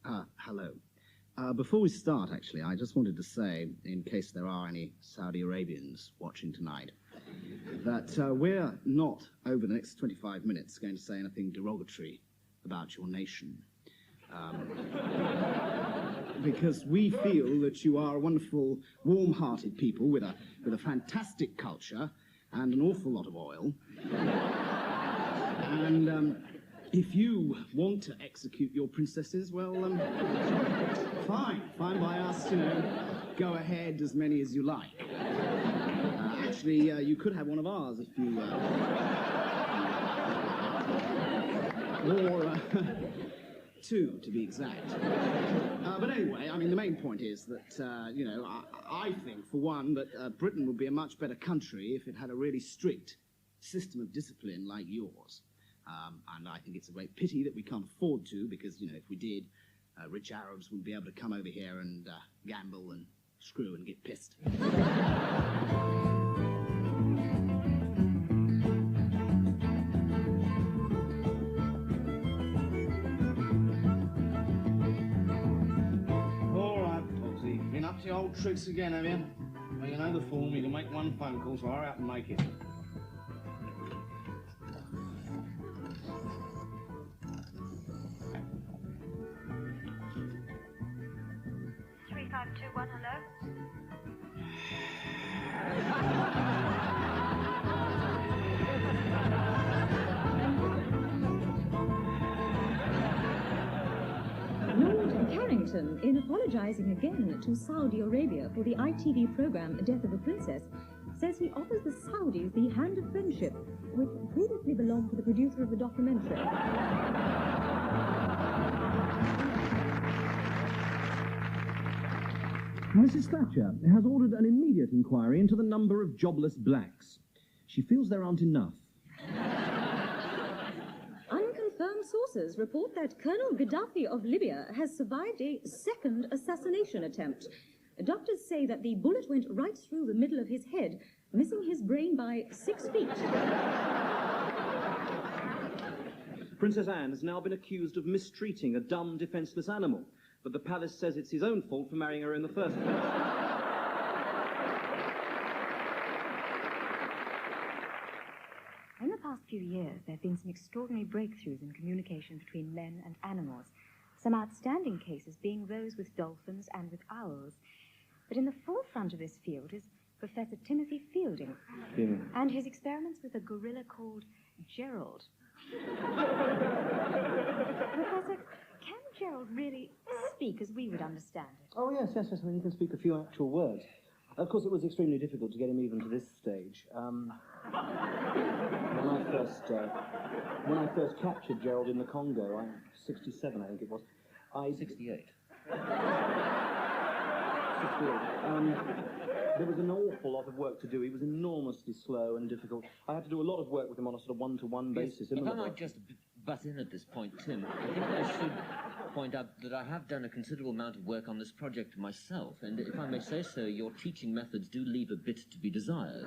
Hello. Before we start, actually, I just wanted to say, in case there are any Saudi Arabians watching tonight, that we're not, over the next 25 minutes, going to say anything derogatory about your nation. Because we feel that you are a wonderful, warm-hearted people with a fantastic culture and an awful lot of oil. And if you want to execute your princesses, well, fine by us, go ahead, as many as you like. Actually, you could have one of ours if you... or two, to be exact. But anyway, I mean, the main point is that, I think, for one, that Britain would be a much better country if it had a really strict system of discipline like yours. And I think it's a great pity that we can't afford to, because, if we did, rich Arabs would be able to come over here and gamble and screw and get pissed. All right, Foxy, been up to your old tricks again, have you? Well, you know the form, you can make one phone call, so hurry up and make it. 3521, hello? Lord Carrington, in apologizing again to Saudi Arabia for the ITV program Death of a Princess, says he offers the Saudis the hand of friendship, which previously belonged to the producer of the documentary. Mrs. Thatcher has ordered an immediate inquiry into the number of jobless blacks. She feels there aren't enough. Unconfirmed sources report that Colonel Gaddafi of Libya has survived a second assassination attempt. Doctors say that the bullet went right through the middle of his head, missing his brain by 6 feet. Princess Anne has now been accused of mistreating a dumb, defenseless animal, but the palace says it's his own fault for marrying her in the first place. In the past few years, there have been some extraordinary breakthroughs in communication between men and animals, some outstanding cases being those with dolphins and with owls. But in the forefront of this field is Professor Timothy Fielding and his experiments with a gorilla called Gerald. Professor, can Gerald really speak as we would understand it? Oh, yes. I mean, he can speak a few actual words. Of course, it was extremely difficult to get him even to this stage. When I first captured Gerald in the Congo, I'm 67, I think it was. 68. 68. There was an awful lot of work to do. He was enormously slow and difficult. I had to do a lot of work with him on a sort of one-to-one basis. If I might just butt in at this point, Tim, I think I should point out that I have done a considerable amount of work on this project myself, and if I may say so, your teaching methods do leave a bit to be desired.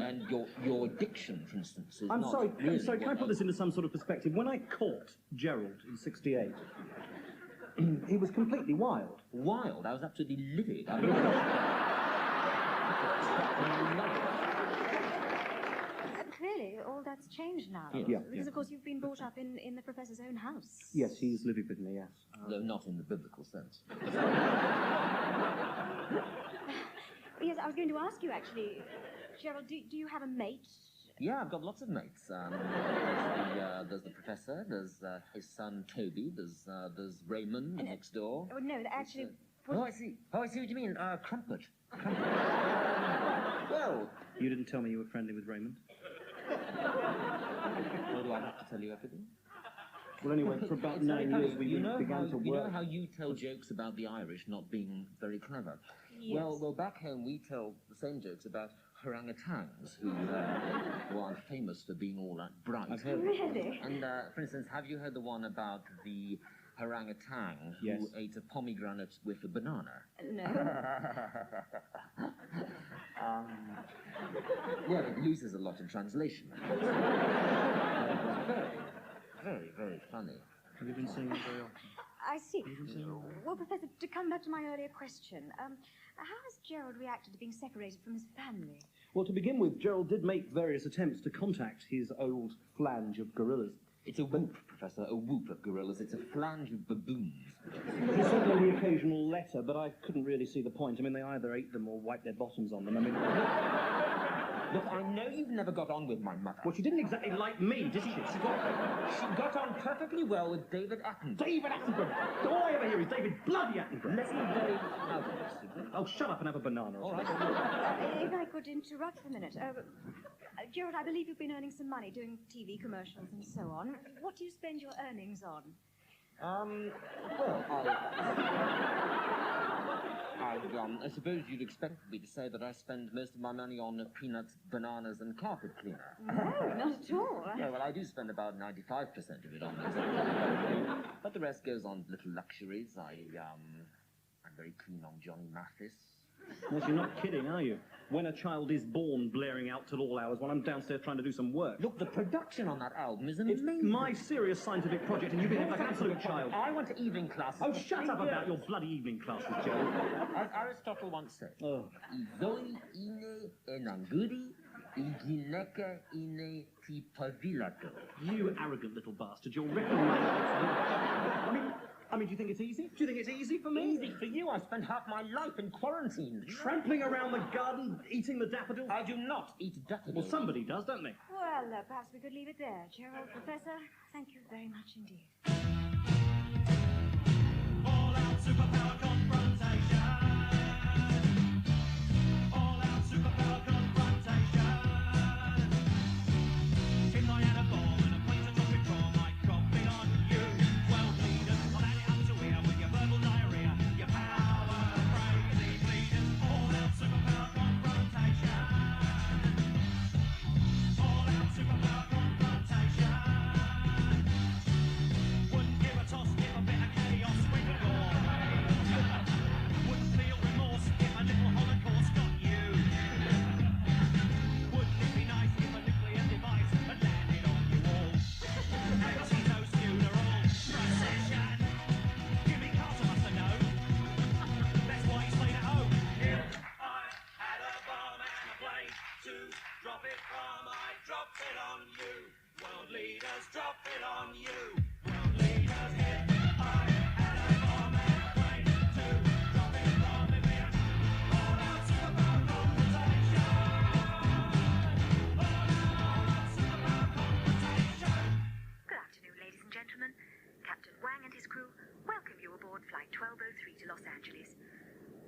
And your diction, for instance, is I'm not sorry, really can I put this into some sort of perspective? When I caught Gerald in 68, he was completely wild. Wild? I was absolutely livid. Clearly, all that's changed now. Yeah. Because, of course, you've been brought up in the professor's own house. Yes, he's living with me, yes. Though not in the biblical sense. Yes, I was going to ask you, actually, Gerald, do you have a mate? Yeah, I've got lots of mates. There's the professor, there's his son Toby, there's Raymond next door. Oh, no, actually... Oh, I see what you mean. Crumpet. Well... You didn't tell me you were friendly with Raymond? Well, do I have to tell you everything? Well, anyway, for about 9 years we began to work. You know how you tell jokes about the Irish not being very clever? Yes. Well, back home we tell the same jokes about orangutans who are famous for being all that bright. I've heard Really? And, for instance, have you heard the one about the orangutan who ate a pomegranate with a banana? No. Well, it loses a lot in translation. Very, very funny. Have you been seeing him very often? I see. Well, Professor, to come back to my earlier question, how has Gerald reacted to being separated from his family? Well, to begin with, Gerald did make various attempts to contact his old flange of gorillas. It's a whoop, Professor, a whoop of gorillas. It's a flange of baboons. He sent me the occasional letter, but I couldn't really see the point. I mean, they either ate them or wiped their bottoms on them. I mean... Look, I know you've never got on with my mother. Well, she didn't exactly like me, did she? She got on perfectly well with David Attenborough. David Attenborough! All I ever hear is David bloody Attenborough! Listen very loudly. Oh, shut up and have a banana. All right. If I could interrupt for a minute. Gerald, I believe you've been earning some money doing TV commercials and so on. What do you spend your earnings on? Well, I suppose you'd expect me to say that I spend most of my money on peanuts, bananas, and carpet cleaner. No, not at all. Yeah, well, I do spend about 95% of it on this. But the rest goes on little luxuries. I'm very keen on Johnny Mathis. Yes, you're not kidding, are you? When a child is born blaring out till all hours while I'm downstairs trying to do some work. Look, the production on that album is It's amazing. my serious scientific project, and you behave like an absolute child. I went to evening classes. Oh, shut up about your bloody evening classes, Joe. As Aristotle once said, Oh. Izoi ine enanguri, igineke ine tipavilato. You arrogant little bastard, you're wrecking I mean, do you think it's easy? Do you think it's easy for me? Easy for you. I spent half my life in quarantine. Trampling around the garden, eating the daffodils? I do not eat daffodils. Well, somebody does, don't they? Well, perhaps we could leave it there. Gerald, Professor, thank you very much indeed. All-out superpower confrontation. All-out superpower confrontation. If I had a ball and a plate of topic draw, might drop it on you. World leaders, I'll add it up to here with your verbal diarrhea. Your power, crazy bleeders. All-out superpower confrontation. All-out superpower confrontation. Wouldn't give a toss if a bit of chaos went wrong. Wouldn't feel remorse if a little holocaust got you. Wouldn't it be nice if a nuclear device had landed on you all? Anti-toast funeral procession. Jimmy Carter must have known. That's why he stayed at home. If I had a bomb and a plane to drop it from, I'd drop it on you. World leaders, drop it on you. World leaders, if I had a bomb and a plane to drop it from, it'd be all out superpower confrontation. All out superpower confrontation. Good afternoon, ladies and gentlemen. Captain Wang and his crew welcome you aboard Flight 1203 to Los Angeles.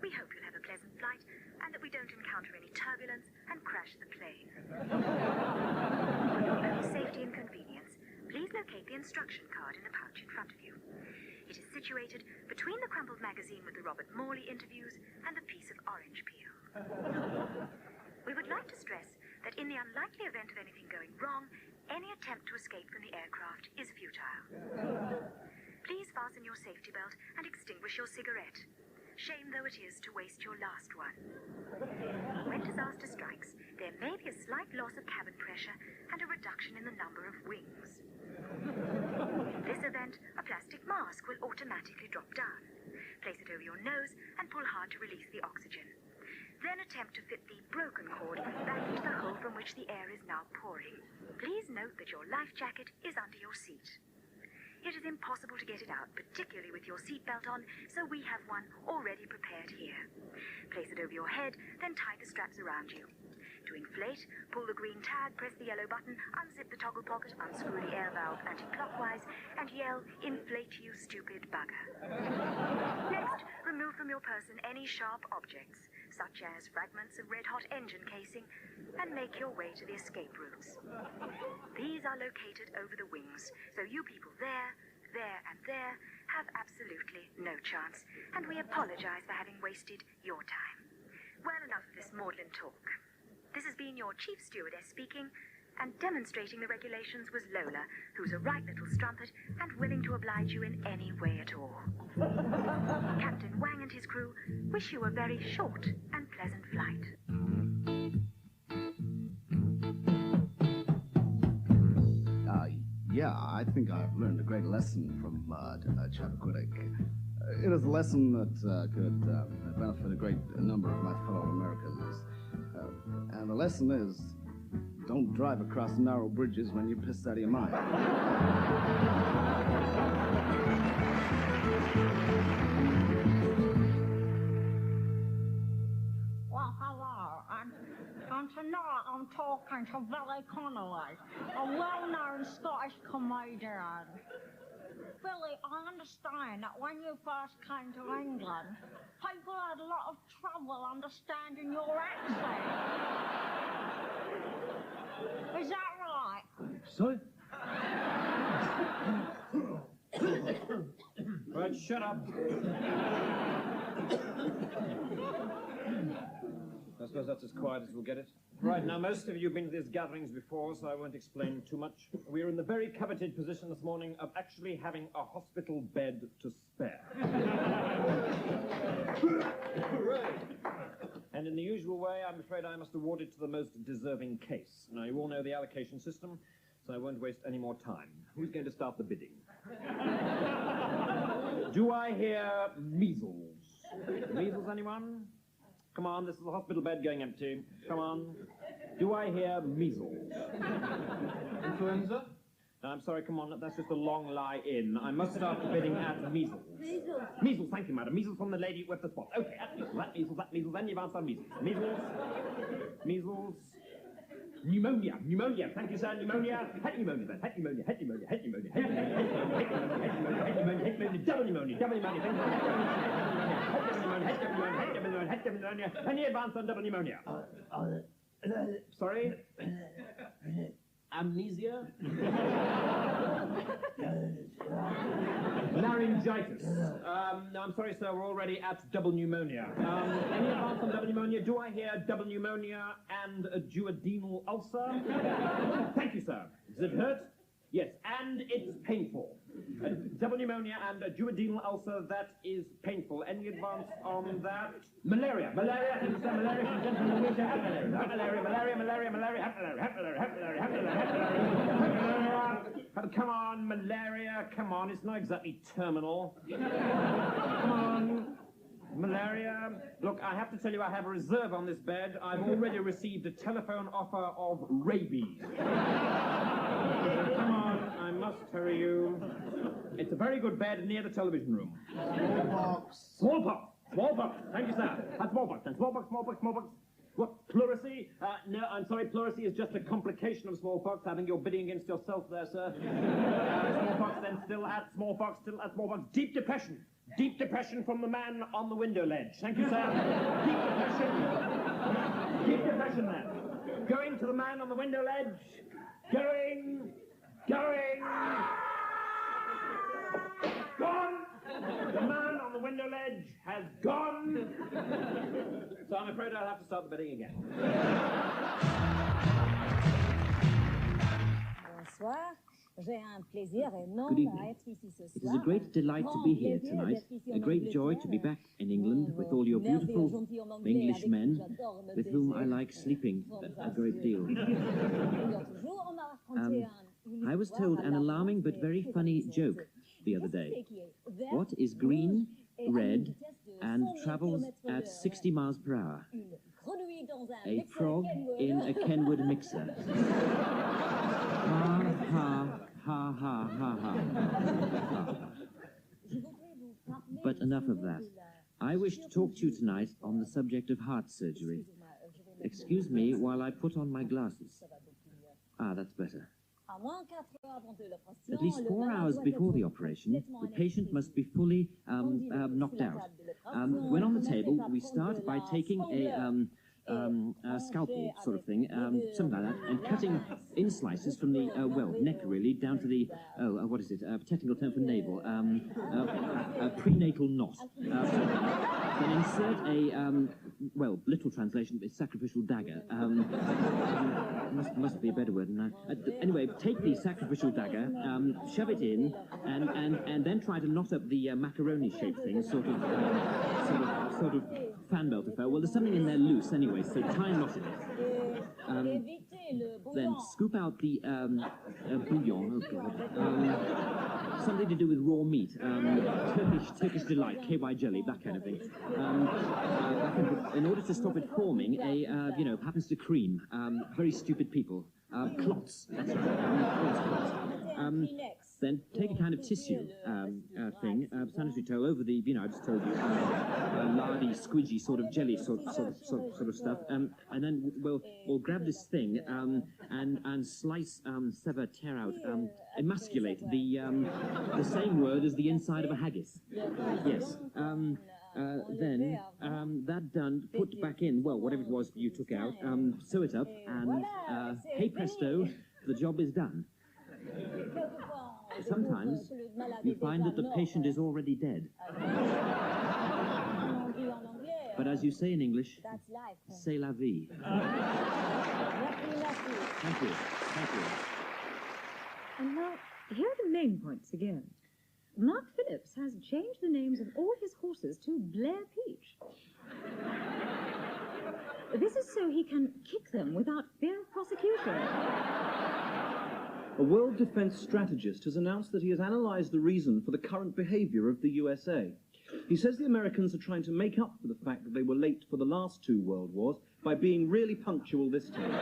We hope you'll have a pleasant flight and that we don't encounter any turbulence and crash the plane. For your own safety and convenience, please locate the instruction card in the pouch in front of you. It is situated between the crumpled magazine with the Robert Morley interviews and the piece of orange peel. We would like to stress that in the unlikely event of anything going wrong, any attempt to escape from the aircraft is futile. Please fasten your safety belt and extinguish your cigarette. Shame though it is to waste your last one. When disaster strikes, there may be a slight loss of cabin pressure and a reduction in the number of wings. In this event, a plastic mask will automatically drop down. Place it over your nose and pull hard to release the oxygen. Then attempt to fit the broken cord back into the hole from which the air is now pouring. Please note that your life jacket is under your seat. It is impossible to get it out, particularly with your seatbelt on, so we have one already prepared here. Place it over your head, then tie the straps around you. To inflate, pull the green tag, press the yellow button, unzip the toggle pocket, unscrew the air valve anti-clockwise, and yell, "Inflate, you stupid bugger." Next, remove from your person any sharp objects, such as fragments of red-hot engine casing, and make your way to the escape routes. These are located over the wings, so you people there, and there have absolutely no chance, and we apologize for having wasted your time. Well, enough of this maudlin talk. This has been your chief stewardess speaking, and demonstrating the regulations was Lola, who's a right little strumpet and willing to oblige you in any way at all. Captain Wang and his crew wish you a very short and pleasant flight. Yeah, I think I've learned a great lesson from Chappaquiddick. It is a lesson that could benefit a great number of my fellow Americans. And the lesson is, don't drive across narrow bridges when you're pissed out of your mind. Well, hello, and tonight I'm talking to Billy Connolly, a well-known Scottish comedian. Billy, I understand that when you first came to England, people had a lot of trouble understanding your accent. Is that right? Sorry? Right, shut up. I suppose that's as quiet as we'll get it. Right, now most of you have been to these gatherings before, so I won't explain too much. We're in the very coveted position this morning of actually having a hospital bed to spare. And in the usual way, I'm afraid I must award it to the most deserving case. Now, you all know the allocation system, so I won't waste any more time. Who's going to start the bidding? Do I hear measles? Measles, anyone? Come on, this is a hospital bed going empty. Come on. Do I hear measles? Influenza? No, I'm sorry, come on, that's just a long lie in. I must start the bidding at measles. Measles. Measles, thank you, madam. Measles from the lady with the spot. Okay, at measles, then you've answered measles. Measles. Measles. Pneumonia, pneumonia, thank you, sir, pneumonia. Head pneumonia, then. Head pneumonia, head pneumonia, head pneumonia, head pneumonia, head pneumonia, head pneumonia, head pneumonia, head pneumonia, double pneumonia, thank you, head pneumonia, and you advance on double pneumonia. Sorry? Amnesia? Laryngitis. No, I'm sorry, sir, we're already at double pneumonia. Any advance on double pneumonia? Do I hear double pneumonia and a duodenal ulcer? Thank you, sir. Does it hurt? Yes, and it's painful. Double pneumonia and a duodenal ulcer, that is painful. Any advance on that? Malaria. Malaria, thank you, sir. Malaria, come on, malaria, come on. It's not exactly terminal. Come on. Malaria. Look, I have to tell you, I have a reserve on this bed. I've already received a telephone offer of rabies. Come on, I must hurry you. It's a very good bed near the television room. Smallpox. Smallpox. Smallpox. Thank you, sir. That's smallpox. And smallpox, smallpox, smallpox. What, pleurisy? No, I'm sorry, pleurisy is just a complication of smallpox. I think you're bidding against yourself there, sir. Smallpox, then still at smallpox, still at smallpox. Deep depression. Deep depression from the man on the window ledge. Thank you, sir. Deep depression. Deep depression, then. Going to the man on the window ledge. Going. Gone. The man on the window ledge has gone. So I'm afraid I'll have to start the bidding again. Bonsoir. J'ai un plaisir énorme Good evening. à être ici ce soir. It is a great delight to be here tonight, a great joy to be back in England with all your beautiful English men with whom I like sleeping a great deal. I was told an alarming but very funny joke the other day. What is green, red, and travels at 60 miles per hour? A frog in a Kenwood mixer. Ha, ha, ha, ha, ha, ha. But enough of that. I wish to talk to you tonight on the subject of heart surgery. Excuse me while I put on my glasses. Ah, that's better. At least 4 hours before the operation, the patient must be fully knocked out. When on the table, we start by taking a scalpel sort of thing, something like that, and cutting in slices from the, neck really, down to the, what is it, technical term for navel, a prenatal knot. Then insert a, literal translation is sacrificial dagger. Must be a better word than that. Anyway, take the sacrificial dagger, shove it in, and then try to knot up the macaroni-shaped thing, sort of fan belt affair. Well, there's something in there loose anyway, so try and knot it. then scoop out the bouillon. Oh God. Something to do with raw meat. Turkish delight, KY jelly, that kind of thing. In order to stop it forming, happens to cream. Very stupid people. Clots. That's right. Then take a kind of tissue thing, sanitary towel over the, I just told you, lardy, squidgy sort of jelly sort of stuff, and then we'll grab this thing and slice, sever, tear out, emasculate the same word as the inside of a haggis. Yes. Then, that done, put back in, well, whatever it was you took out, sew it up, and hey presto, the job is done. Sometimes you find that the patient is already dead. But as you say in English, c'est la vie. Thank you. Thank you. And now, here are the main points again. Mark Phillips has changed the names of all his horses to Blair Peach. This is so he can kick them without fear of prosecution. A world defense strategist has announced that he has analyzed the reason for the current behavior of the USA. He says the Americans are trying to make up for the fact that they were late for the last 2 world wars by being really punctual this time.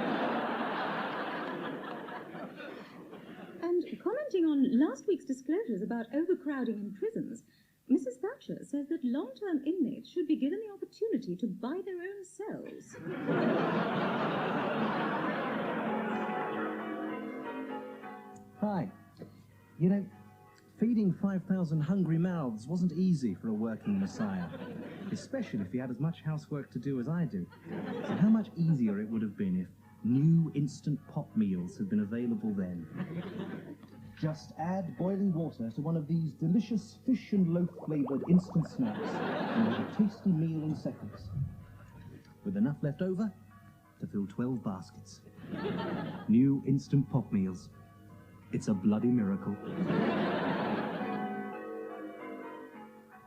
And commenting on last week's disclosures about overcrowding in prisons, Mrs. Thatcher says that long-term inmates should be given the opportunity to buy their own cells. Hi. You know, feeding 5,000 hungry mouths wasn't easy for a working messiah, especially if he had as much housework to do as I do. So how much easier it would have been if new instant pot meals had been available then. Just add boiling water to one of these delicious fish and loaf-flavoured instant snacks and have a tasty meal in seconds. With enough left over to fill 12 baskets. New instant pot meals. It's a bloody miracle.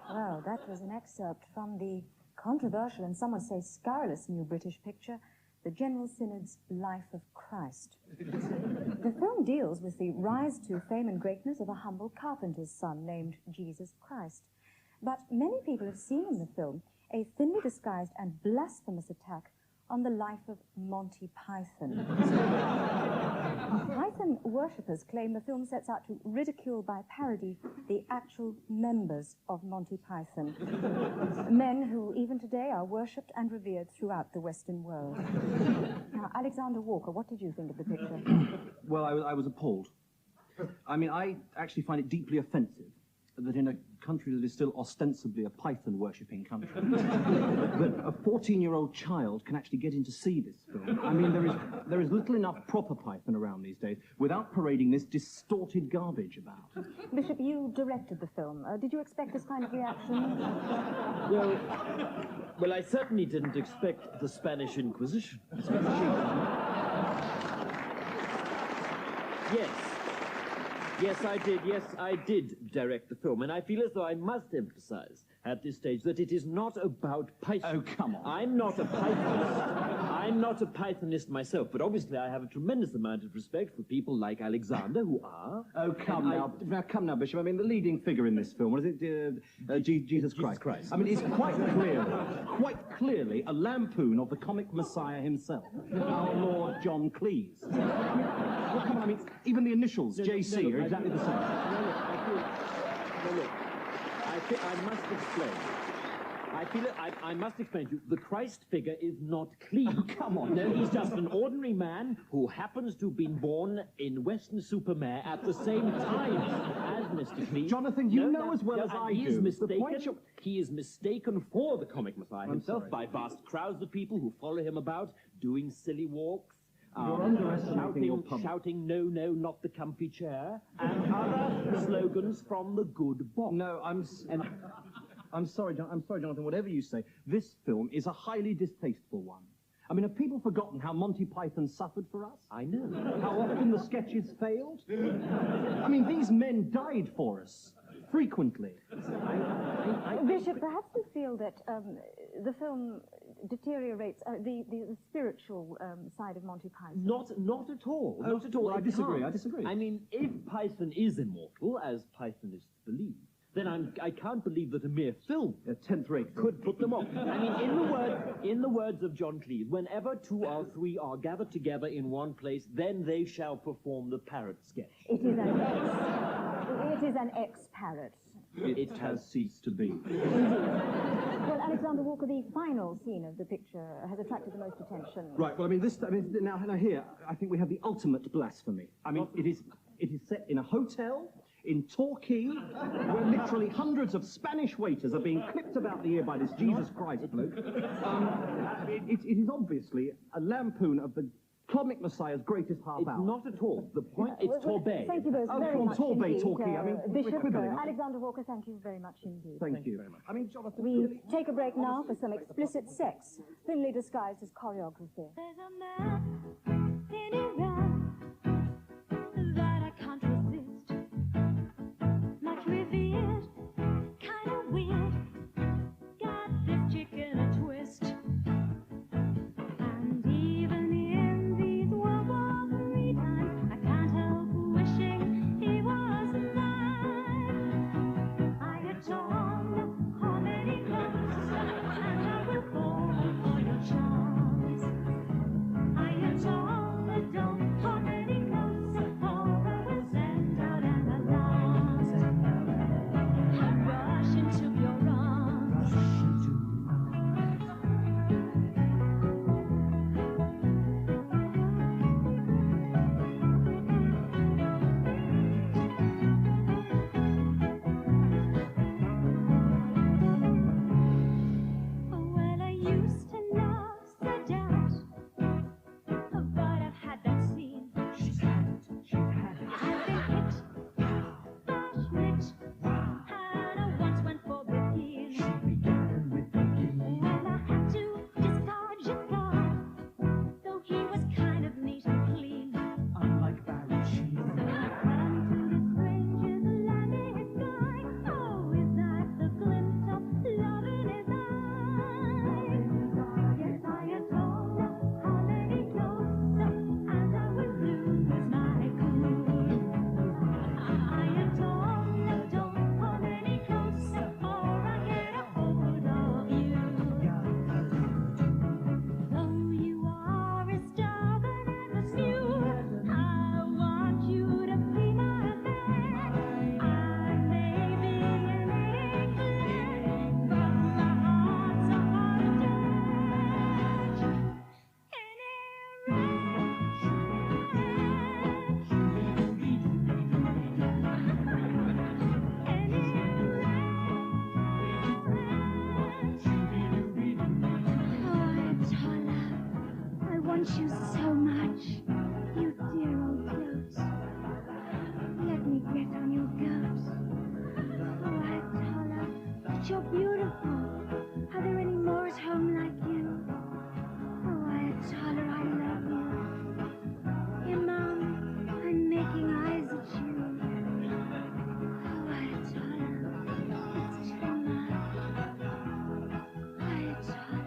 Well, that was an excerpt from the controversial and some would say scurrilous new British picture, The General Synod's Life of Christ. The film deals with the rise to fame and greatness of a humble carpenter's son named Jesus Christ. But many people have seen in the film a thinly disguised and blasphemous attack on the life of Monty Python. Python worshippers claim the film sets out to ridicule by parody the actual members of Monty Python, men who even today are worshipped and revered throughout the Western world. Now, Alexander Walker, what did you think of the picture? Well, I was appalled. I mean, I actually find it deeply offensive that in a country that is still ostensibly a Python-worshipping country, that a 14-year-old child can actually get in to see this film. I mean, there is little enough proper Python around these days without parading this distorted garbage about. Bishop, you directed the film. Did you expect this kind of reaction? Well, I certainly didn't expect the Spanish Inquisition. Yes, I did direct the film, and I feel as though I must emphasize at this stage that it is not about Python. Oh, come on. I'm not a Pythonist. I'm not a Pythonist myself, but obviously I have a tremendous amount of respect for people like Alexander, who are... Oh, come now, Bishop. I mean, the leading figure in this film, what is it? Jesus Christ. I mean, it's quite clearly a lampoon of the comic messiah himself, our Lord John Cleese. Well, come on, I mean, even the initials, JC, are exactly the same. I must explain. I must explain to you, the Christ figure is not Cleese. Oh, come on. No, he's just an ordinary man who happens to have been born in Weston-super-Mare at the same time as Mr. Cleese. Jonathan, you know as well as I he do. Is mistaken, he is mistaken for the comic messiah himself by vast crowds of people who follow him about, doing silly walks, You're underestimating your public. shouting, no, not the comfy chair, and other slogans from the good box. No, I'm sorry, Jonathan, whatever you say, this film is a highly distasteful one. I mean, have people forgotten how Monty Python suffered for us? I know. How often the sketches failed? I mean, these men died for us, frequently. Bishop, perhaps you feel that the film deteriorates the spiritual side of Monty Python. Not at all. Oh, Not at all. well, I It disagree, can't. I disagree. I mean, if Python is immortal, as Pythonists believe, then I can't believe that a mere film, a 10th rate, could put them off. I mean, in the words of John Cleese, whenever 2 or 3 are gathered together in one place, then they shall perform the parrot sketch. It is an ex-parrot. It has ceased to be. Well, Alexander Walker, the final scene of the picture has attracted the most attention. Right, well, now here, I think we have the ultimate blasphemy. I mean, it is set in a hotel in Torquay, where literally hundreds of Spanish waiters are being clipped about the ear by this Jesus Christ bloke. It is obviously a lampoon of the comic messiah's greatest half hour. Not at all. The point, it's Torbay. Thank you both Oh, very from much Torbay, indeed, Torquay. I mean, Bishop we're quibbling, aren't we? Alexander Walker, thank you very much indeed. Thank you very much. I mean, Jonathan, We really, take a break now for some explicit sex, thinly disguised as choreography. There's a man in Iran that I can't resist. Much revered, kind of weird. Got this chick in a twist. And even in these World War III times, I can't help wishing he was alive. I adore the comedy clubs, and I will fall for your charms. I adore the don't comedy clubs, for I will send out an alarm. I rush into your arms. Well, I used to love Sadat, but I've had that scene. I've been hit, bashment, and I once went for Bikini. Well, I had to discharge a guard, though he was kind of neat and clean. Unlike Barry Sheen. So I ran to the stranger's land in his sky. Oh, is that the glint of love in his eyes? Yes, I adore the comedy close, and I will lose my cool. I adore the don't comedy close, or I get a hold of you. Though you are as stubborn as a mule, I want you to be my man. I may be in England, but my heart's a heart of Dutch. I want you so much, you dear old clothes. Let me get on your goat. Oh, Ayatollah, but you're beautiful. Are there any more at home like you? Oh, Ayatollah, I love you. Imam, I'm making eyes at you. Oh, Ayatollah, it's too much. Ayatollah.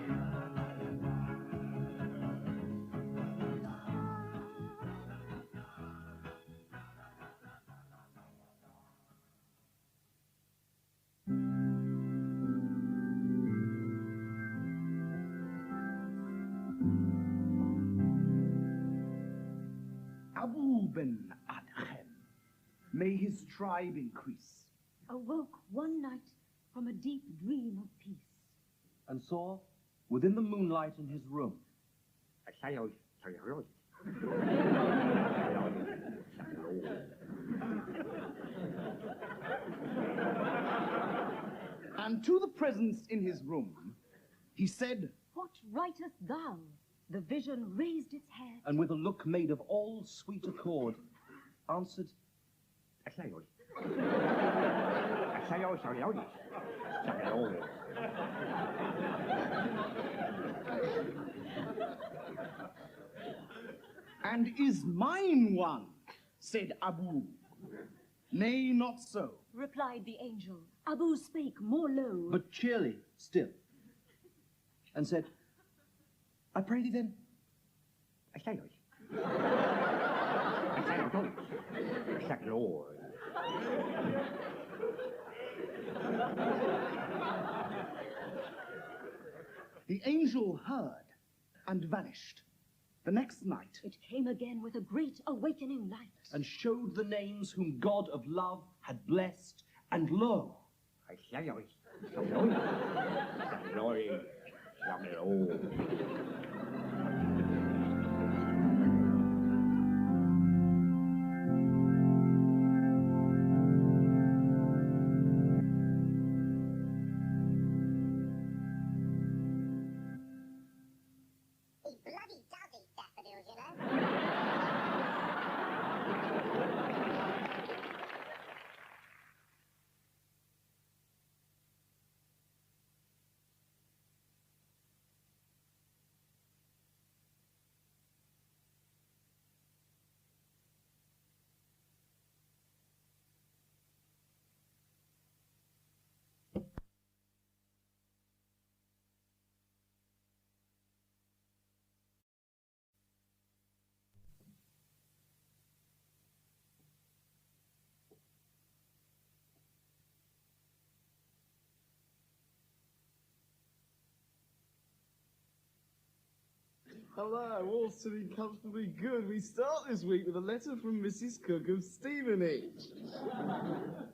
Abu Ben Adhem, may his tribe increase. Awoke one night from a deep dream of peace. and saw, within the moonlight in his room, And to the presence in his room, he said, What writest thou? The vision raised its head. and with a look made of all sweet accord, answered, And is mine one? Said Abu. Nay, not so. Replied the angel. Abu spake more low. but cheerly still, and said, I pray thee then. I say Lord. The angel heard and vanished. The next night, It came again with a great awakening light. And showed the names whom God of love had blessed, and lo, I say Lord. Bloody does eat daffodils, you know. hello, all sitting comfortably good. We start this week with a letter from Mrs. Cook of Stevenage.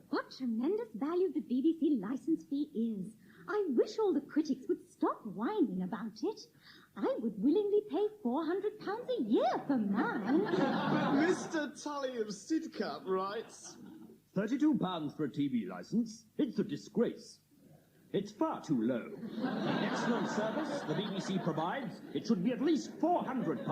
What tremendous value the BBC licence fee is. I wish all the critics would stop whining about it. I would willingly pay £400 a year for mine. Mr. Tully of Sidcup writes, £32 for a TV licence? It's a disgrace. It's far too low. The excellent service the BBC provides, it should be at least £400.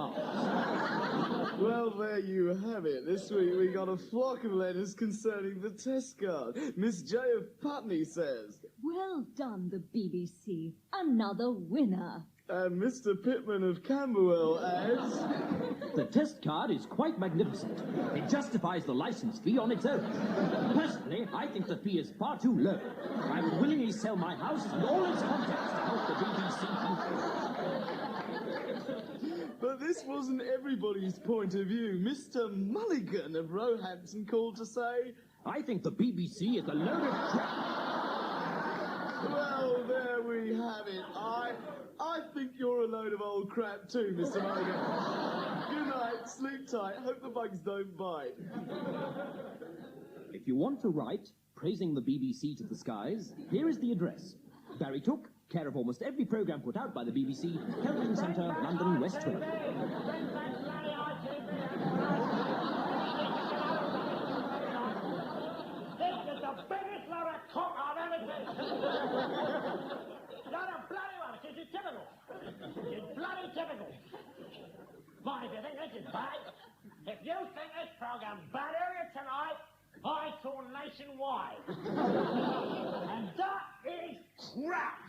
Well, there you have it. This week we got a flock of letters concerning the test card. Miss J of Putney says, Well done, the BBC. Another winner. And Mr. Pittman of Camberwell adds, The test card is quite magnificent. It justifies the licence fee on its own. Personally, I think the fee is far too low. I would willingly sell my house and all its contents to help the BBC. But this wasn't everybody's point of view. Mr. Mulligan of Roehampton called to say, I think the BBC is a load of crap. Well, there we have it. I think you're a load of old crap too, Mr. Mulligan. Good night, sleep tight, hope the bugs don't bite. If you want to write, praising the BBC to the skies, here is the address. Barry Took, care of almost every programme put out by the BBC, Kelvin Centre, London, West 12. This is the biggest lot of cock I've ever seen. Not a bloody one. This is typical. It's bloody typical. But if you think this is bad, if you think this program's bad earlier tonight, I saw Nationwide. And that is crap.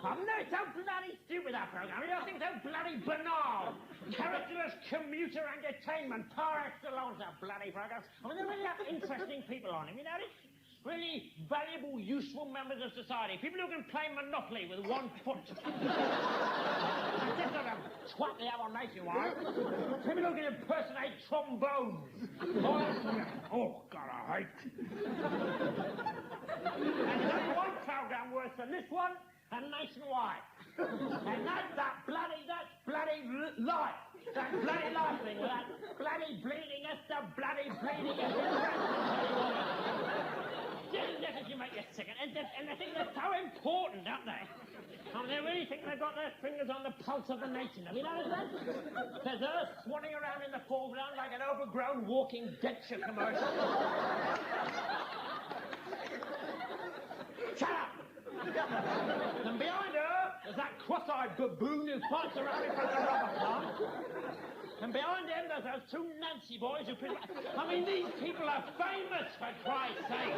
I know it's so bloody stupid, that program. You don't think so bloody banal. Characterless commuter entertainment par excellence, that bloody program. I mean, they really have interesting people on it, you notice? Really valuable, useful members of society. People who can play Monopoly with one foot. That's just sort of twat they have on Nationwide. People who can impersonate trombones. Oh, God, I hate. And there's only one program worse than this one, and Nationwide. And that's bloody life. That bloody life thing with that bloody bleeding Esther, bloody bleeding Esther. Just you make you sick. And they think they're so important, don't they? I mean, they really think they've got their fingers on the pulse of the nation. Have you noticed that? There's Earth swanning around in the foreground like an overgrown walking denture commercial. Shut up! And behind her, there's that cross-eyed baboon who fights around in front of the rubber plant. And behind them, there's those two Nancy boys who... I mean, these people are famous, for Christ's sake.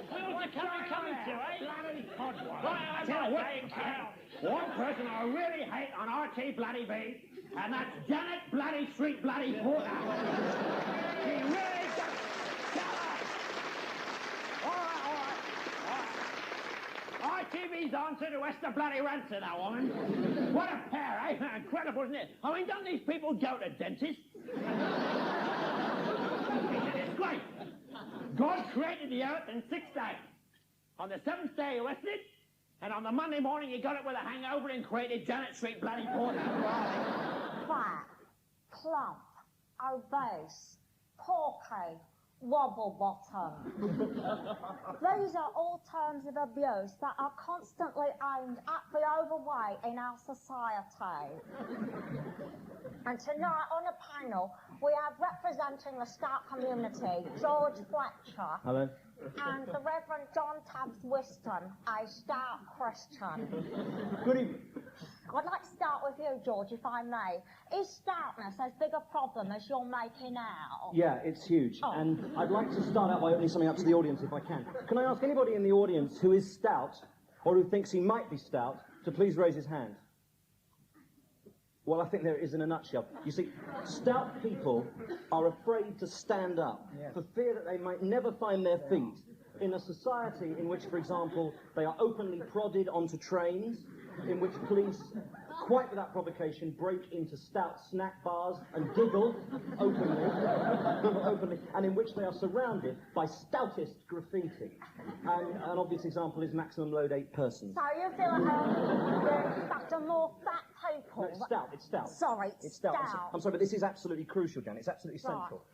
Where's the country coming to, eh? Bloody podwall. Right, I'm saying, one person I really hate on RT bloody B, and that's Janet bloody Street bloody Porter. She really does... Shut up! All right. ITV's on gone to the West of bloody Rancid, that woman. What a pair, eh? Incredible, isn't it? I mean, don't these people go to dentists? It's great. God created the earth in 6 days. On the 7th day, he rested, and on the Monday morning, he got it with a hangover and created Janet Street bloody Porter. Fat, plump, obese, porky, wobble bottom. These are all terms of abuse that are constantly aimed at the overweight in our society. And tonight on the panel, we have representing the Scout community, George Fletcher. Hello. And the Reverend John Tabbs Whiston, a Scout Christian. Good evening. I'd like to start with you, George, if I may. Is stoutness as big a problem as you're making out? Yeah, it's huge. Oh. And I'd like to start out by opening something up to the audience, if I can. Can I ask anybody in the audience who is stout, or who thinks he might be stout, to please raise his hand? Well, I think there it is in a nutshell. You see, stout people are afraid to stand up for fear that they might never find their feet in a society in which, for example, they are openly prodded onto trains, in which police, quite without provocation, break into stout snack bars and giggle openly, and in which they are surrounded by stoutest graffiti. And an obvious example is maximum load 8 persons. So you feel you're after more fat people? No, it's stout, it's stout. Sorry, it's stout. stout. I'm sorry, but this is absolutely crucial, Jan. It's absolutely central.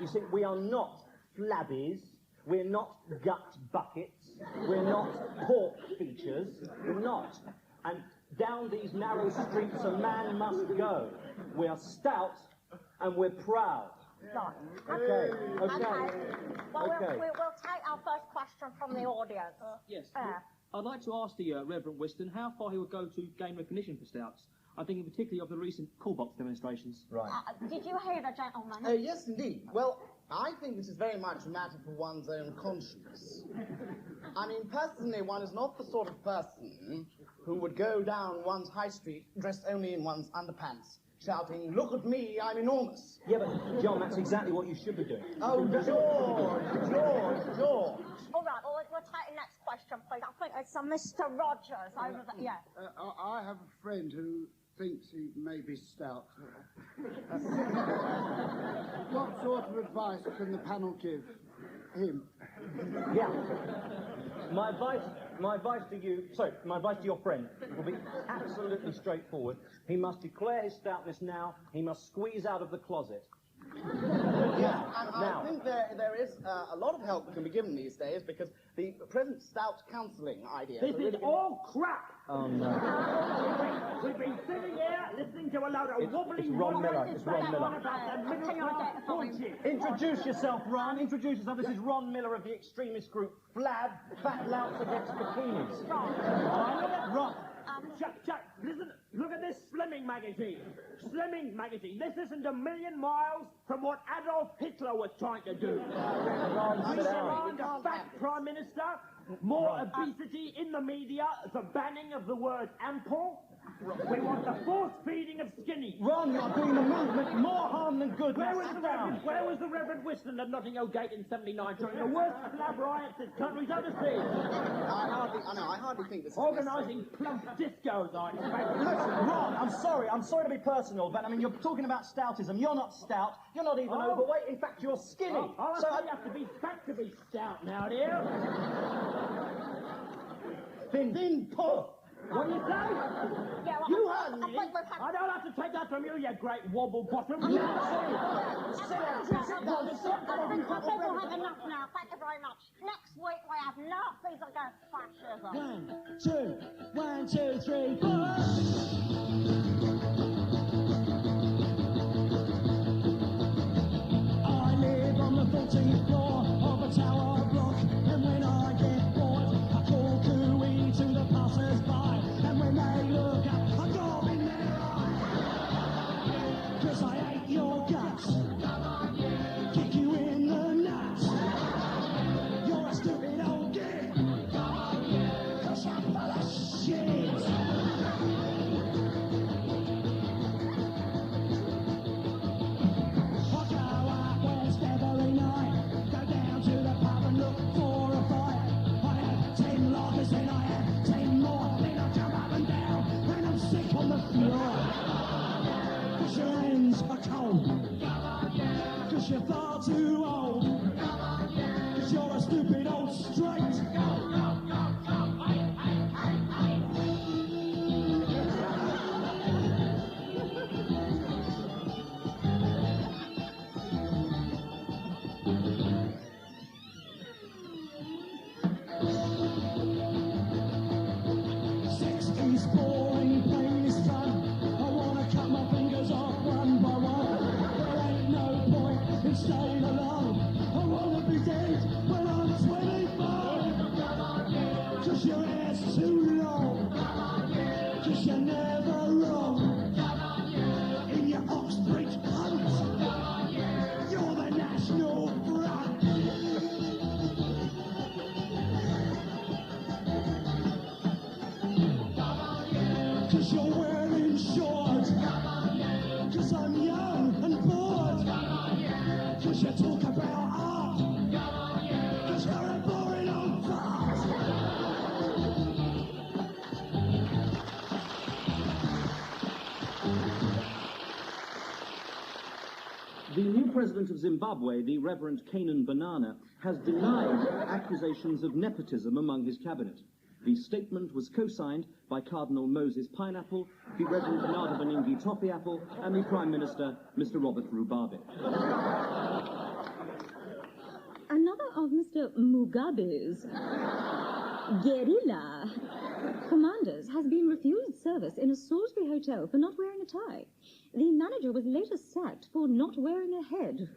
You see, we are not flabbies. We're not gut buckets. We're not pork features. We're not. And down these narrow streets a man must go. We are stout and we're proud. Right. Okay. Well, we'll take our first question from the audience. Yes. I'd like to ask the Reverend Whiston how far he would go to gain recognition for stouts. I'm thinking particularly of the recent call box demonstrations. Right. Did you hear the gentleman? Yes, indeed. Well, I think this is very much a matter for one's own conscience. I mean, personally, one is not the sort of person who would go down one's high street dressed only in one's underpants, shouting, "Look at me, I'm enormous." Yeah, but, John, that's exactly what you should be doing. Oh, George. All right, well, we'll take the next question, please. I think it's Mr. Rogers over there. Yeah. I have a friend who thinks he may be stout. What sort of advice can the panel give him? Yeah. My advice to your friend will be absolutely straightforward. He must declare his stoutness now. He must squeeze out of the closet. Yeah, and I think there is a lot of help that can be given these days because the present stout counselling idea... This is all crap! Oh, no. We've been sitting here listening to a load of wobbly... It's Ron Miller. It's Ron Miller. Bullshit. Introduce yourself, Ron. Introduce yourself. This is Ron Miller of the extremist group Flab, Fat Louts Against Bikinis. Ron. Chuck, listen, look at this Slimming magazine. Slimming magazine. This isn't a million miles from what Adolf Hitler was trying to do. We demand a fat prime minister, more obesity in the media, the banning of the word ample. We want the force feeding of skinny. Ron, you're doing the movement more harm than good. Where was the Reverend Whiston at Notting Hill Gate in '79 during the worst flab riots this country's ever seen? I hardly think this is organising plump discos, I expect. Listen, Ron, I'm sorry to be personal, but I mean, you're talking about stoutism. You're not stout. You're not even overweight. In fact, you're skinny. So you have to be fat to be stout now, dear. Thin puff. What do you say? Yeah, well, You heard me. I don't have to take that from you, you great wobble bottom. I think people have enough now. Thank you very much. Next week we have Nazis against fascism. 1, 2, 3, 4. I live on the 14th floor of a tower block, and when I get bored, I call cooey to the passers-by, and when they look up, I go in their eye, 'cause I hate your guts, kick you in the nuts, you're a stupid old git, 'cause I'm full of shit. I go out west every night, 'cause you're wearing shorts. Cause I'm young and bored. Cause you talk about art. Cause you're a boring old fart. The new president of Zimbabwe, the Reverend Canaan Banana, has denied accusations of nepotism among his cabinet. The statement was co-signed by Cardinal Moses Pineapple, the Reverend Nadabaningi Toffee Apple, and the Prime Minister, Mr. Robert Rubabe. Another of Mr. Mugabe's guerrilla commanders has been refused service in a Salisbury hotel for not wearing a tie. The manager was later sacked for not wearing a head.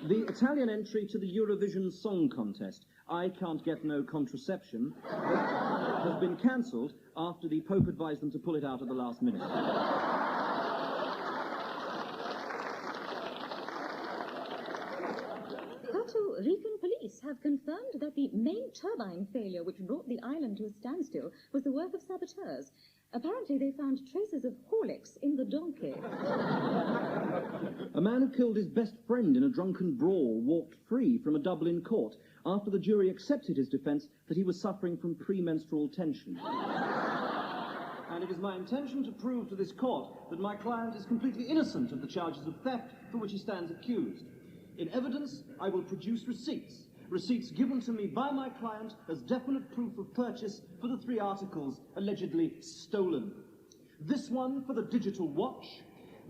The Italian entry to the Eurovision Song Contest, I Can't Get No Contraception, has been cancelled after the Pope advised them to pull it out at the last minute. Puerto Rican police have confirmed that the main turbine failure which brought the island to a standstill was the work of saboteurs. Apparently they found traces of Horlicks in the donkey. A man who killed his best friend in a drunken brawl walked free from a Dublin court after the jury accepted his defence that he was suffering from premenstrual tension. And it is my intention to prove to this court that my client is completely innocent of the charges of theft for which he stands accused. In evidence, I will produce receipts. Receipts given to me by my client as definite proof of purchase for the 3 articles allegedly stolen. This one for the digital watch.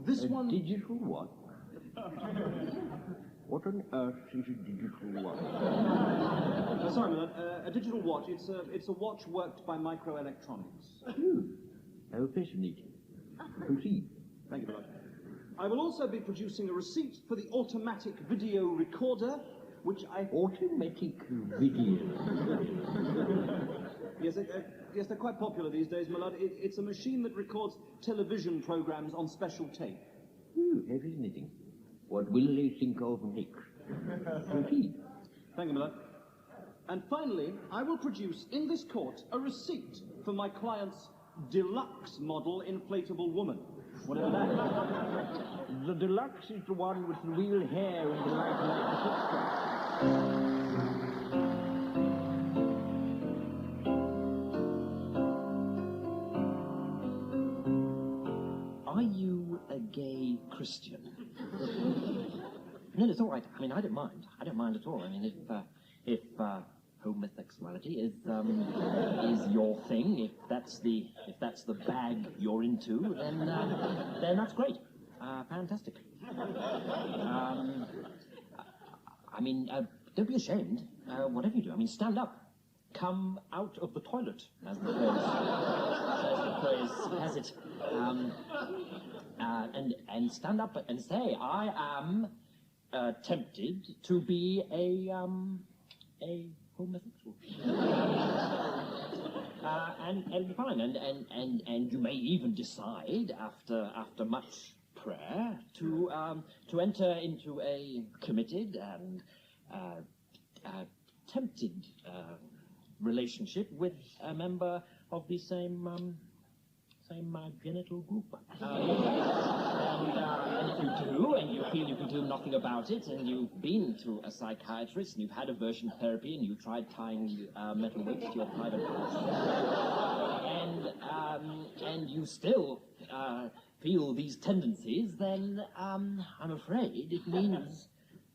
This one... Digital what? What on earth is a digital watch? Sorry, my lord, a digital watch. It's a watch worked by microelectronics. Oh, fascinating. Proceed. Thank you, my lord. I will also be producing a receipt for the automatic video recorder, which I... Automatic video? Yes, yes, they're quite popular these days, my lord. It's a machine that records television programs on special tape. Fascinating. What will they think of next? Proceed. Thank you, my lord. And finally, I will produce in this court a receipt for my client's deluxe model inflatable woman. Whatever that is. The deluxe is the one with the real hair and the light Are you a gay Christian? No, it's all right. I mean, I don't mind. I don't mind at all. I mean, if homosexuality is your thing, if that's the bag you're into, then that's great. Fantastic. I mean, don't be ashamed. Whatever you do, I mean, stand up. Come out of the toilet, as the phrase has it. And stand up and say, I am tempted to be a homosexual. And fine, and you may even decide after much prayer to enter into a committed and tempted relationship with a member of the same genital group. And if you do, and you feel you can do nothing about it, and you've been to a psychiatrist, and you've had aversion therapy, and you tried tying metal weights to your private parts, and you still feel these tendencies, then I'm afraid it means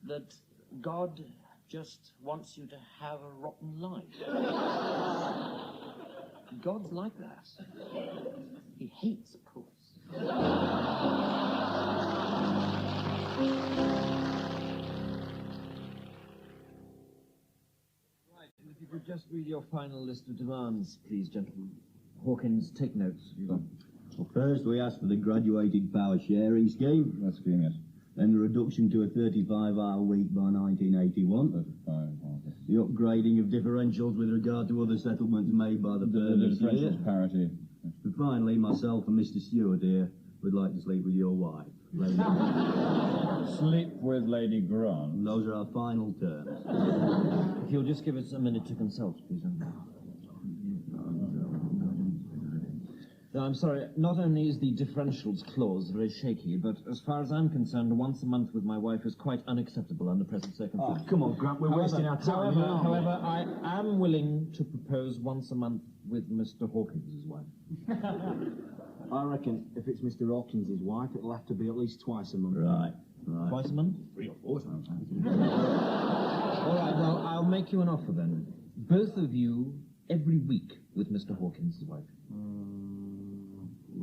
that God just wants you to have a rotten life. God's like that. He hates a puss. Right, and if you could just read your final list of demands, please, gentlemen. Hawkins, take notes. Well, first we asked for the graduated power sharing scheme. That's scheme, yes. Then the reduction to a 35-hour week by 1981. 35, the upgrading of differentials with regard to other settlements made by the previous year. Parity. And finally, myself and Mr. Stewart here would like to sleep with your wife. Lady Sleep with Lady Grant. Those are our final terms. If you'll just give us a minute to consult, please. No, I'm sorry. Not only is the differentials clause very shaky, but as far as I'm concerned, once a month with my wife is quite unacceptable under present circumstances. Oh, come on, Grant, we're wasting our time. However, I am willing to propose once a month with Mr. Hawkins' wife. I reckon if it's Mr. Hawkins' wife, it'll have to be at least twice a month. Right. Twice a month? 3 or 4 times. All right, well, I'll make you an offer then. Both of you every week with Mr. Hawkins' wife.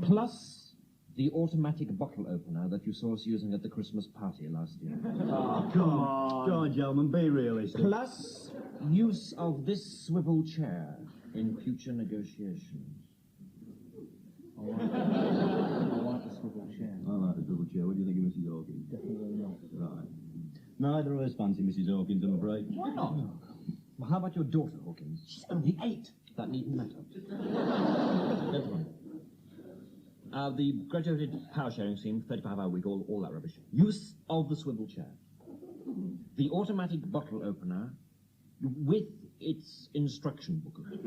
Plus the automatic bottle opener that you saw us using at the Christmas party last year. Oh, come on. Come on, gentlemen, be realistic. Plus use of this swivel chair in future negotiations. I like the swivel chair. I like the swivel chair. What do you think of Mrs. Hawkins? Definitely not. Right. Neither of us fancy Mrs. Hawkins, I'm afraid. Why not? Well, how about your daughter, Hawkins? She's only 8. That needn't matter. Gentlemen. The graduated power sharing scheme, 35-hour week, all that rubbish. Use of the swivel chair. The automatic bottle opener with its instruction booklet.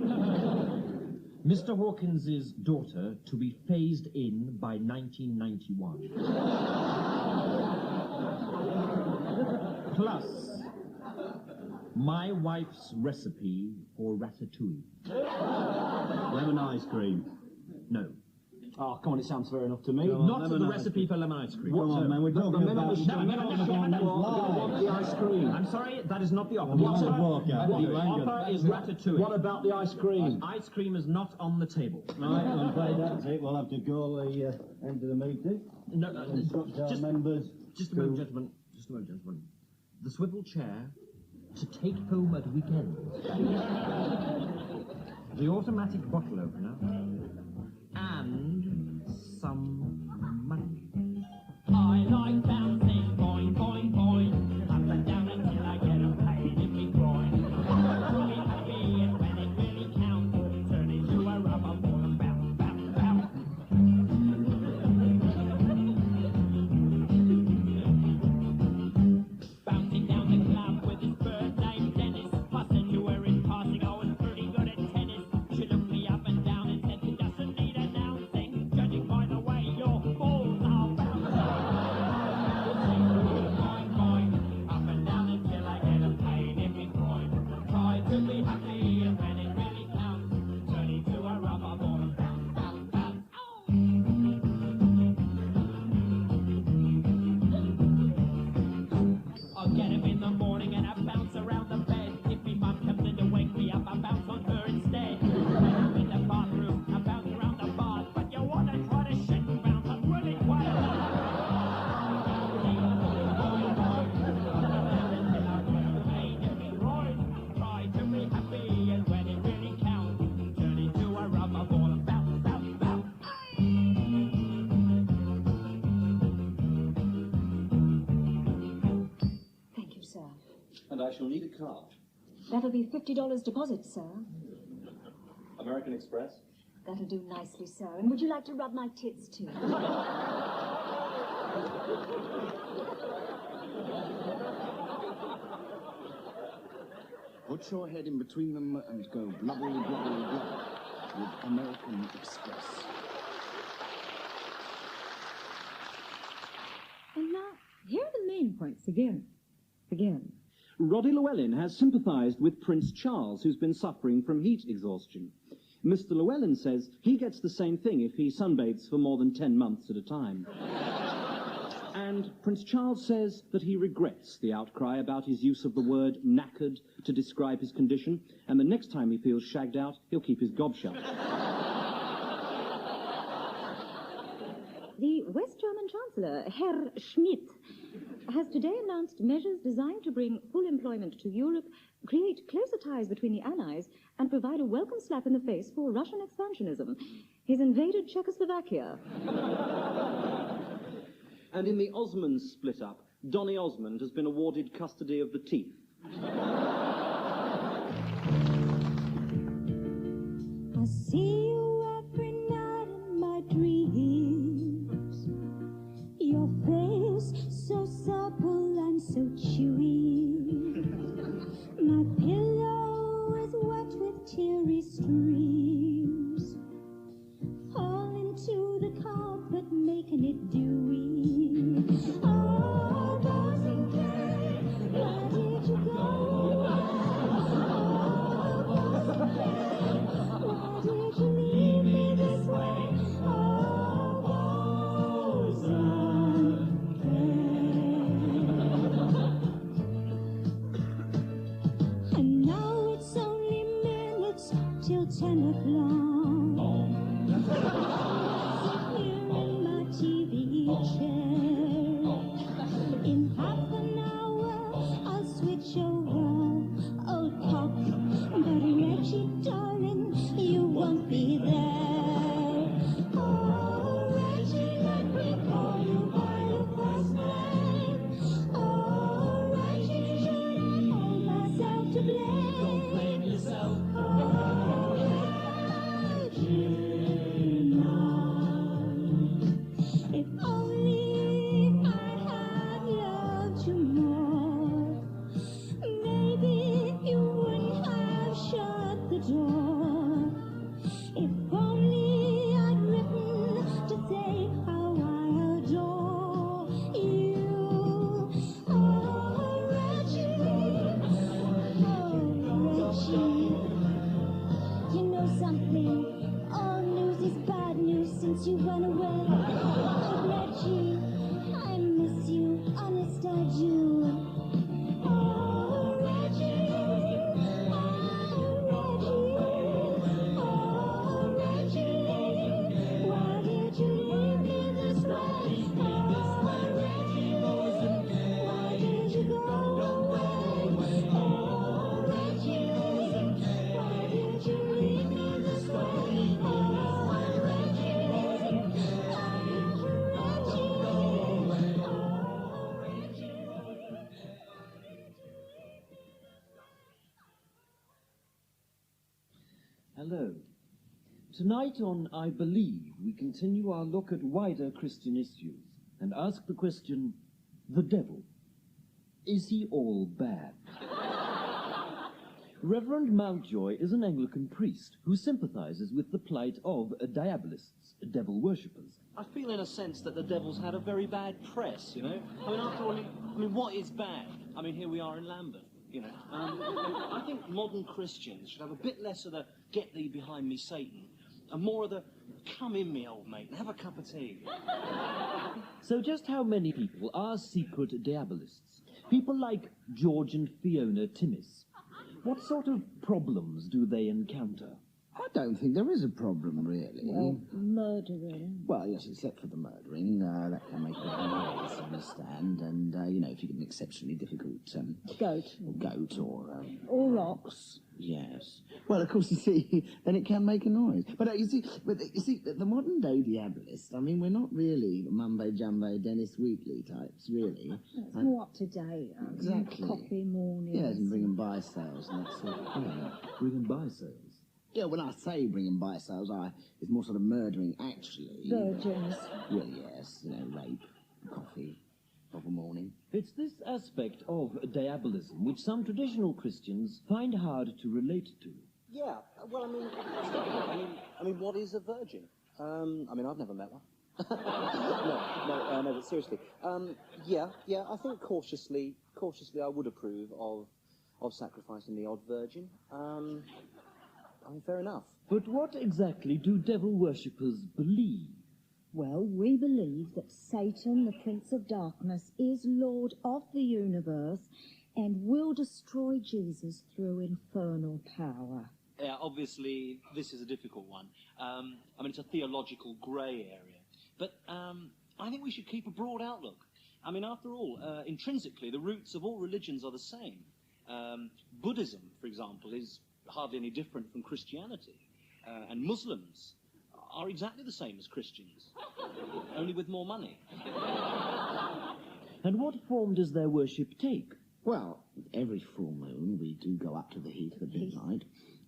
Mr. Hawkins' daughter to be phased in by 1991. Plus, my wife's recipe for ratatouille. Lemon ice cream. No. Oh, come on, it sounds fair enough to me. Not the recipe for lemon ice cream. Come on, man, we're talking about... the ice cream. I'm sorry, that is not the offer. What's The a walk out? offer is ratatouille. What about the ice cream? Ice cream is not on the table. Right, I'm afraid that's it. We'll have to call the end of the meeting. No, Just members. Just a moment, gentlemen. Just a moment, gentlemen. The swivel chair to take home at weekends. The automatic bottle opener. And some money. I like bouncing, boing, boing, boing, up and down until I get a pain in me groin. Really happy, and when it really counts, turn into a rubber ball and bounce, bounce, bounce. Bouncing down the club with his birthday Dennis, fussing to her in passing, I was pretty good at tennis. She looked me up and down and said it doesn't need announcing, judging by the way your balls are bouncing. Boing, boing, up and down until I get a pain in me groin. Try to be happy and when it really counts, turn into a rubber ball and bounce, bounce, bounce. I'll get him in the morning and I bounce around the bed. If me mum comes in to wake me up, I bounce on her instead. When I'm in the bathroom, I bounce around the bars. But you wanna try to shit and bounce, I'm really quite Try to be happy and when it really counts, turn into a rubber ball and bounce, bounce, bounce. Thank you, sir. And I shall need a card. That'll be $50 deposit, sir. American Express. That'll do nicely, sir. And would you like to rub my tits, too? Put your head in between them and go blubbly, blubbly, blub with American Express. And now, here are the main points again. Roddy Llewellyn has sympathised with Prince Charles, who's been suffering from heat exhaustion. Mr. Llewellyn says he gets the same thing if he sunbathes for more than 10 months at a time. And Prince Charles says that he regrets the outcry about his use of the word knackered to describe his condition, and the next time he feels shagged out, he'll keep his gob shut. The West German Chancellor, Herr Schmidt, has today announced measures designed to bring full employment to Europe, create closer ties between the Allies, and provide a welcome slap in the face for Russian expansionism. He's invaded Czechoslovakia. And in the Osmond split-up, Donny Osmond has been awarded custody of the teeth. I see you every night in my dreams. Your face so supple and so chewy. My pillow is wet with teary streams, falling look long. Sit here in my TV chair. In half an hour, I'll switch over. Old cock, but Reggie, darling, you won't be there. Oh, Reggie, let me call you by your first name. Oh, Reggie, should I hold myself to blame? Don't blame yourself. Oh, Reggie, if only I had loved you more, maybe you wouldn't have shut the door. If only I'd written to say how I adore you. Oh, Reggie, you know something? All news is bad news since you went away. Oh, Reggie, I miss you, honest I do. Oh, Reggie, why did you leave me this way? Oh, Reggie, why did you go away? Oh, Reggie, why did you leave me this way? Oh, Reggie, Hello. Tonight on I Believe, we continue our look at wider Christian issues and ask the question, the devil, is he all bad? Reverend Mountjoy is an Anglican priest who sympathizes with the plight of diabolists, devil worshippers. I feel in a sense that the devil's had a very bad press, you know? I mean, after all, what is bad? I mean, here we are in Lambeth, you know. I think modern Christians should have a bit less of the get thee behind me, Satan, and more of the come in me, old mate, and have a cup of tea. So just how many people are secret diabolists? People like George and Fiona Timmis. What sort of problems do they encounter? I don't think there is a problem, really. Well, murdering. Well, yes, except for the murdering. That can make a bit of noise, understand. And, you know, if you get an exceptionally difficult... goat or ox. Yes. Well, of course, you see, then it can make a noise. But you see, the modern-day diabolists, I mean, we're not really Mumbo-Jumbo Dennis Wheatley types, really. It's more up to date. Exactly. Coffee mornings. Yes, and bring and buy sales and that sort of thing. Bring and buy sales? Yeah, when I say bring and buy sales, it's more sort of murdering, actually. Virgins. Well, yes, you know, rape, coffee, of a morning. It's this aspect of diabolism which some traditional Christians find hard to relate to. Yeah, well, I mean, what is a virgin? I mean, I've never met one. no, but seriously. Yeah, I think cautiously I would approve of sacrificing the odd virgin. I mean, fair enough. But what exactly do devil worshippers believe? Well, we believe that Satan, the Prince of Darkness, is Lord of the universe and will destroy Jesus through infernal power. Yeah, obviously, this is a difficult one. I mean, it's a theological grey area. But I think we should keep a broad outlook. I mean, after all, intrinsically, the roots of all religions are the same. Buddhism, for example, is hardly any different from Christianity. And Muslims are exactly the same as Christians, only with more money. And what form does their worship take? Well, every full moon we do go up to the heat of midnight,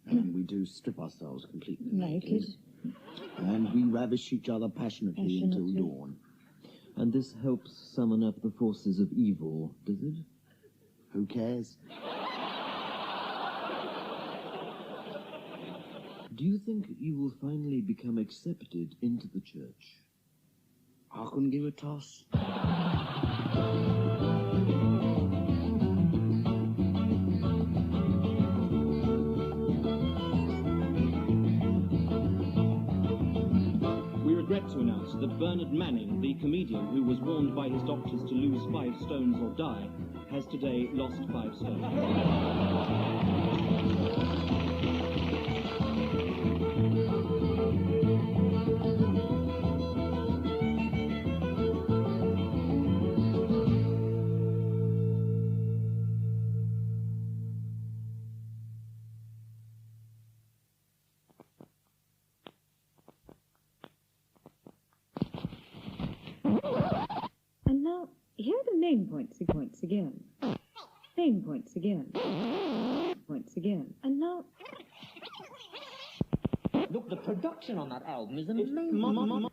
and we do strip ourselves completely naked. And we ravish each other passionately until dawn. And this helps summon up the forces of evil, does it? Who cares? Do you think you will finally become accepted into the church? I couldn't give a toss. We regret to announce that Bernard Manning, the comedian who was warned by his doctors to lose 5 stones or die, has today lost 5 stones. Fame points again. Fame points again. Points again. And now... Look, the production on that album is amazing.